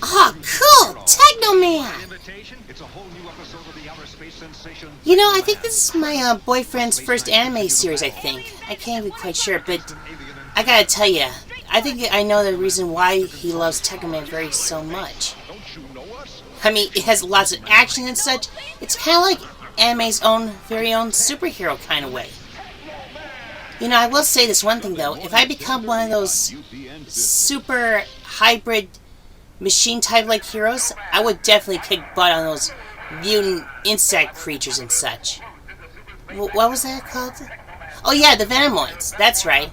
Oh, cool! Techno Man! You know, I think this is my boyfriend's first anime series, I think. I can't be quite sure, but I gotta tell you, I think I know the reason why he loves Techno Man so much. I mean, it has lots of action and such. It's kind of like anime's very own superhero kind of way. You know, I will say this one thing though. If I become one of those super hybrid machine type like heroes, I would definitely kick butt on those mutant insect creatures and such. What was that called? Oh yeah, the Venomoids. That's right.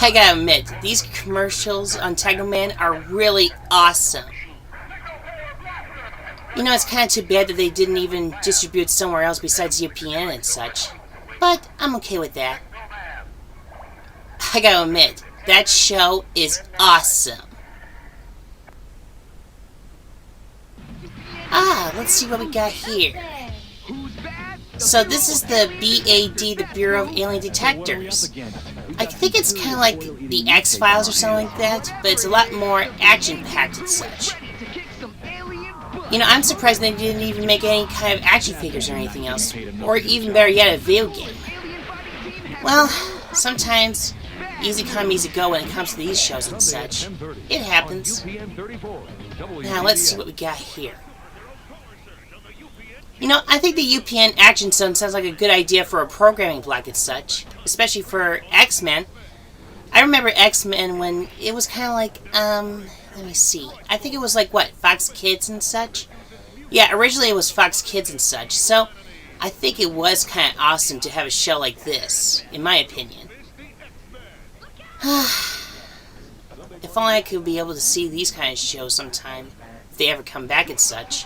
I gotta admit, these commercials on Techno Man are really awesome. You know, it's kind of too bad that they didn't even distribute somewhere else besides UPN and such. But I'm okay with that. I gotta admit, that show is awesome. Let's see what we got here. So this is the BAD, the Bureau of Alien Detectors. I think it's kind of like the X-Files or something like that, but it's a lot more action-packed and such. You know, I'm surprised they didn't even make any kind of action figures or anything else. Or even better yet, a video game. Well, sometimes easy come, easy go when it comes to these shows and such. It happens. Now, let's see what we got here. You know, I think the UPN Action Zone sounds like a good idea for a programming block and such. Especially for X-Men. I remember X-Men when it was kind of like, let me see. I think it was like, what, Fox Kids and such? Yeah, originally it was Fox Kids and such. So, I think it was kind of awesome to have a show like this, in my opinion. If only I could be able to see these kind of shows sometime, if they ever come back and such.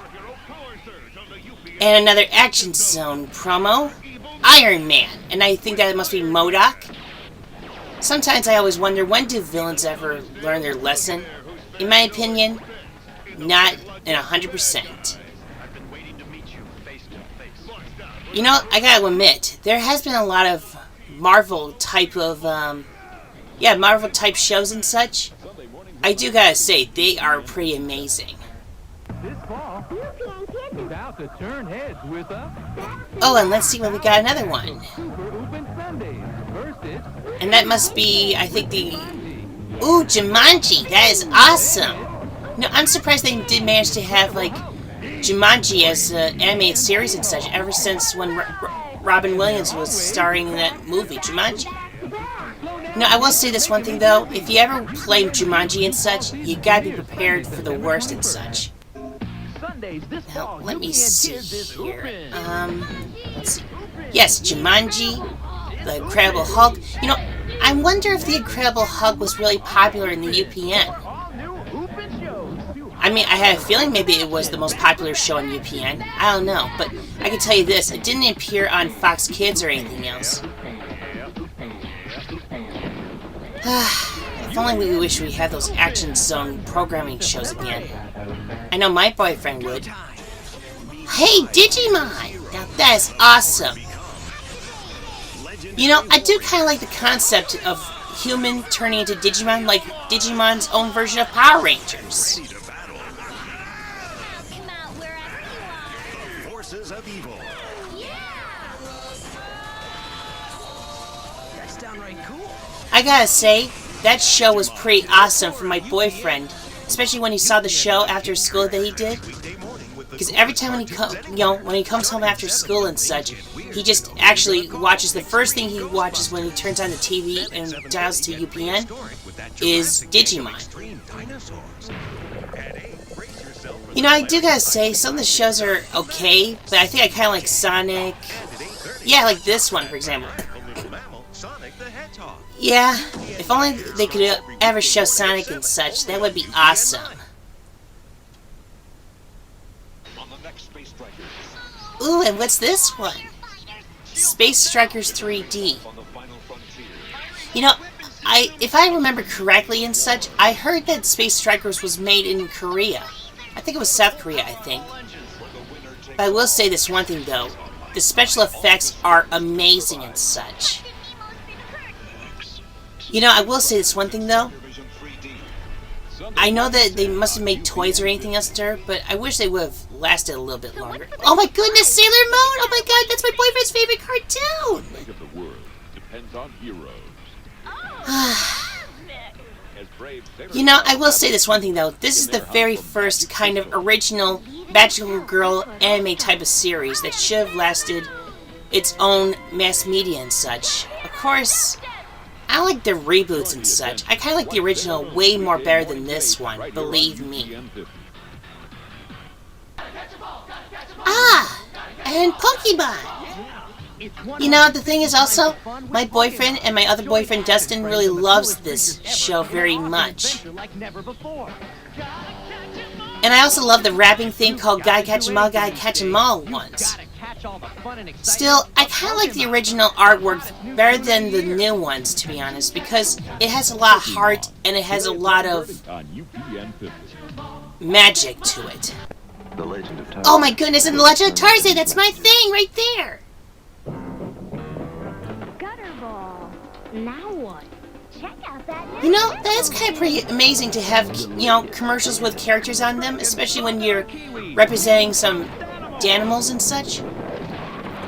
And another Action Zone promo, Iron Man, and I think that it must be MODOK. Sometimes I always wonder, when do villains ever learn their lesson? In my opinion, not in 100%. You know, I gotta admit, there has been a lot of Marvel type of, Marvel type shows and such. I do gotta say, they are pretty amazing. Oh, and let's see what we got another one. And that must be, I think, the... Ooh, Jumanji! That is awesome! No, I'm surprised they did manage to have, like, Jumanji as an animated series and such, ever since when Robin Williams was starring in that movie, Jumanji. No, I will say this one thing, though. If you ever play Jumanji and such, you gotta be prepared for the worst and such. Now, let me see here. Let's see. Yes, Jumanji, The Incredible Hulk. You know, I wonder if The Incredible Hulk was really popular in the UPN. I mean, I had a feeling maybe it was the most popular show on UPN. I don't know, but I can tell you this. It didn't appear on Fox Kids or anything else. If only we wish we had those Action Zone programming shows again. I know my boyfriend would. Hey, Digimon! Now that is awesome. You know, I do kind of like the concept of human turning into Digimon, like Digimon's own version of Power Rangers. Forces of evil. That's downright cool. I gotta say, that show was pretty awesome for my boyfriend, especially when he saw the show after school that he did. Because every time when he comes home after school and such, he just actually watches, the first thing he watches when he turns on the TV and dials to UPN is Digimon. You know, I do gotta say, some of the shows are okay, but I think I kind of like Sonic. Yeah, like this one, for example. Yeah, if only they could ever show Sonic and such, that would be awesome. Ooh, and what's this one? Space Strikers 3D. You know, if I remember correctly and such, I heard that Space Strikers was made in Korea. I think it was South Korea, I think. But I will say this one thing, though. The special effects are amazing and such. You know, I will say this one thing, though. I know that they must have made toys or anything else to her, but I wish they would have lasted a little bit longer. Oh my goodness, Sailor Moon! Oh my god, that's my boyfriend's favorite cartoon! Fate of the world depends on heroes. You know, I will say this one thing though. This is the very first kind of original magical girl anime type of series that should have lasted its own mass media and such. Of course, I like the reboots and such. I kind of like the original way more better than this one, believe me. Ah! And Pokemon! You know, the thing is also, my boyfriend and my other boyfriend Dustin really loves this show very much. And I also love the rapping thing called Gotta Catch 'em All, Gotta Catch 'em All once. Still, I kind of like the original artwork better than the new ones, to be honest, because it has a lot of heart and it has a lot of magic to it. Oh my goodness, and the Legend of Tarzan, that's my thing right there! Now what? Check out that. You know, that is kind of pretty amazing to have, you know, commercials with characters on them, especially when you're representing some Danimals and such.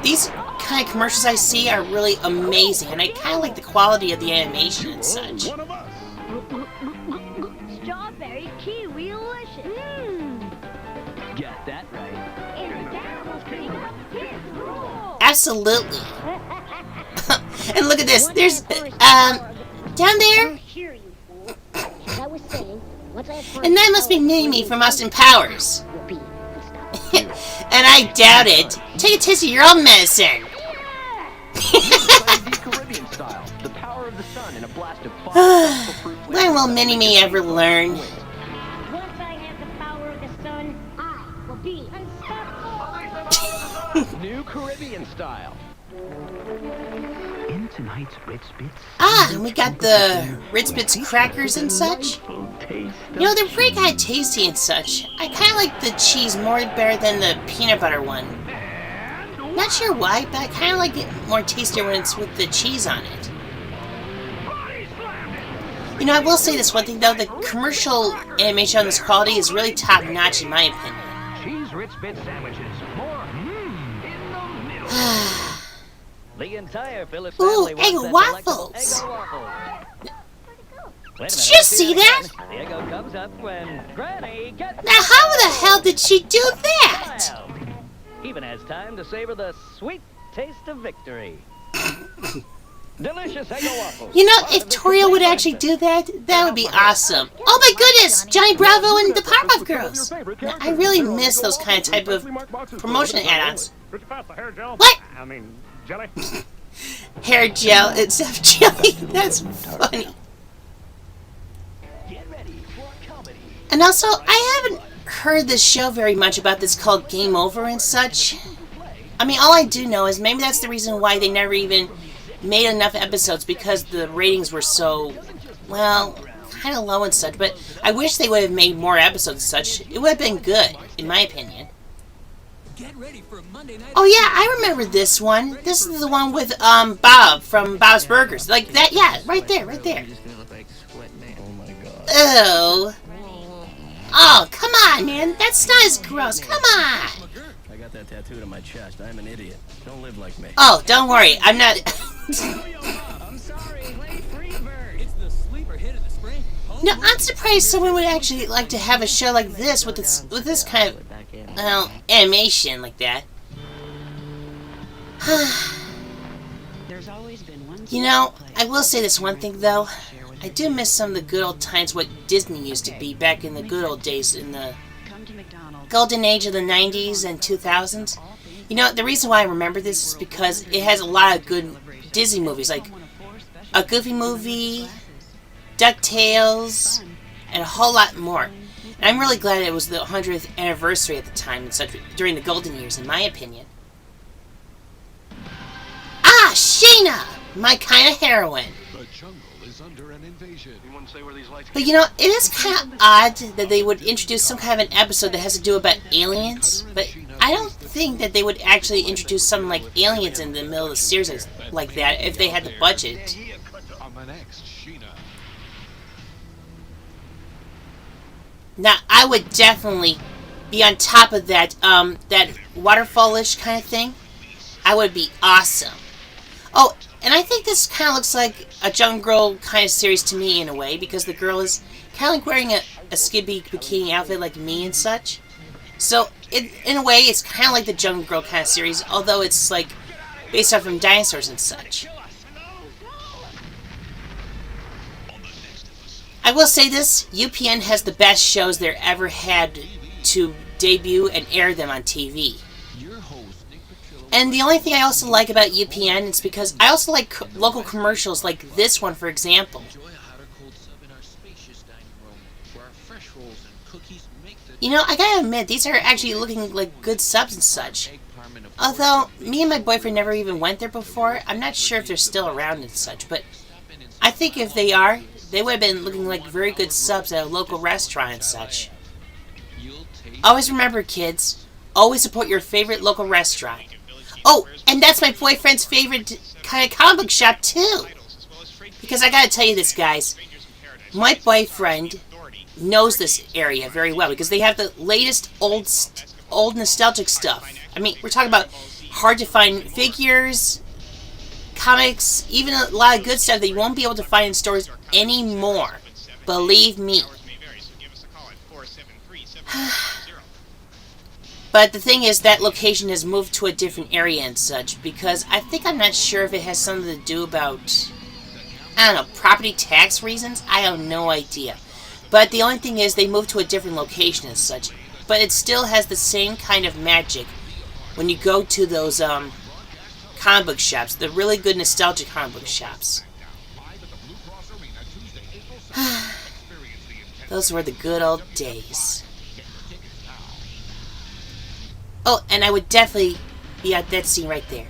These kind of commercials I see are really amazing, and I kind of like the quality of the animation and such. Strawberry kiwi delicious. Got that right. It's Danimal's King. His rule. Absolutely. And look at this. There's, down there. Here, you fool. As I was saying, once I have And that must be Mimi from Austin Powers. And I doubt it. Take a taste of your own medicine. Caribbean style. The power of the sun in a blast of fire. When will Mini-Me ever learn? Once I have the power of the sun, I will be unstoppable. New Caribbean style. In tonight's Ritz Bits. Ah, and we got the Ritz Bits crackers and such. You know, they're pretty kind of tasty and such. I kind of like the cheese more better than the peanut butter one. Not sure why, but I kind of like it more tastier when it's with the cheese on it. You know, I will say this one thing though, the commercial animation on this quality is really top notch in my opinion. Cheese Ritz Bits sandwiches. More in the middle. The entire Phillips family Ooh, egg wants that waffles. delectable egg waffle. Wait a Did you see minute, that? the eggo comes up when Granny gets Now how the hell did she do that? wild. Even has time to savor the sweet taste of victory. Delicious eggo waffles. You know, if Torio would actually do that, that would be awesome. Oh my goodness, Johnny Bravo and the Powerpuff Girls. Now, I really miss those kind of type of promotion add-ons. What? I mean, jelly? Hair gel instead of jelly. That's funny. Get ready for comedy. And also, I haven't heard this show very much about this called Game Over and such. I mean, all I do know is maybe that's the reason why they never even made enough episodes, because the ratings were so, well, kind of low and such. But I wish they would have made more episodes and such. It would have been good, in my opinion. Get ready for Monday night. Oh yeah, I remember this one. This is the one with Bob from Bob's Burgers. Like that, yeah, right there, right there. Oh. Oh, come on, man. That's not as gross. Come on. I got that tattooed on my chest. I'm an idiot. Don't live like me. Oh, don't worry. I'm not. I'm sorry, late freebird. It's the sleeper hit of the spring. No, I'm surprised someone would actually like to have a show like this with this kind of animation like that. You know, I will say this one thing though. I do miss some of the good old times what Disney used to be back in the good old days in the golden age of the 90s and 2000s. You know, the reason why I remember this is because it has a lot of good Disney movies, like a Goofy movie, DuckTales, and a whole lot more. And I'm really glad it was the 100th anniversary at the time and such, during the golden years, in my opinion. Ah, Sheena! My kind of heroine. The jungle is under an invasion. But you know, it is kind of odd that they would introduce some kind of an episode that has to do about aliens, but I don't think that they would actually introduce something like aliens in the middle of the series like that if they had the budget. Now, I would definitely be on top of that, that waterfallish kind of thing. I would be awesome. Oh, and I think this kind of looks like a Jungle Girl kind of series to me in a way, because the girl is kind of like wearing a skimpy bikini outfit like me and such. So, in a way, it's kind of like the Jungle Girl kind of series, although it's like based off from dinosaurs and such. I will say this, UPN has the best shows they've ever had to debut and air them on TV. And the only thing I also like about UPN is because I also like local commercials like this one, for example. You know, I gotta admit, these are actually looking like good subs and such. Although, me and my boyfriend never even went there before, I'm not sure if they're still around and such, but I think if they are, they would have been looking like very good subs at a local restaurant and such. Always remember, kids, always support your favorite local restaurant. Oh, and that's my boyfriend's favorite kind of comic book shop, too. Because I gotta tell you this, guys. My boyfriend knows this area very well because they have the latest old nostalgic stuff. I mean, we're talking about hard-to-find figures, comics, even a lot of good stuff that you won't be able to find in stores anymore. Believe me. But the thing is, that location has moved to a different area and such, because I'm not sure if it has something to do about, I don't know, property tax reasons? I have no idea. But the only thing is, they moved to a different location and such. But it still has the same kind of magic when you go to those, comic book shops, the really good nostalgic comic book shops. Those were the good old days. Oh, and I would definitely be at that scene right there.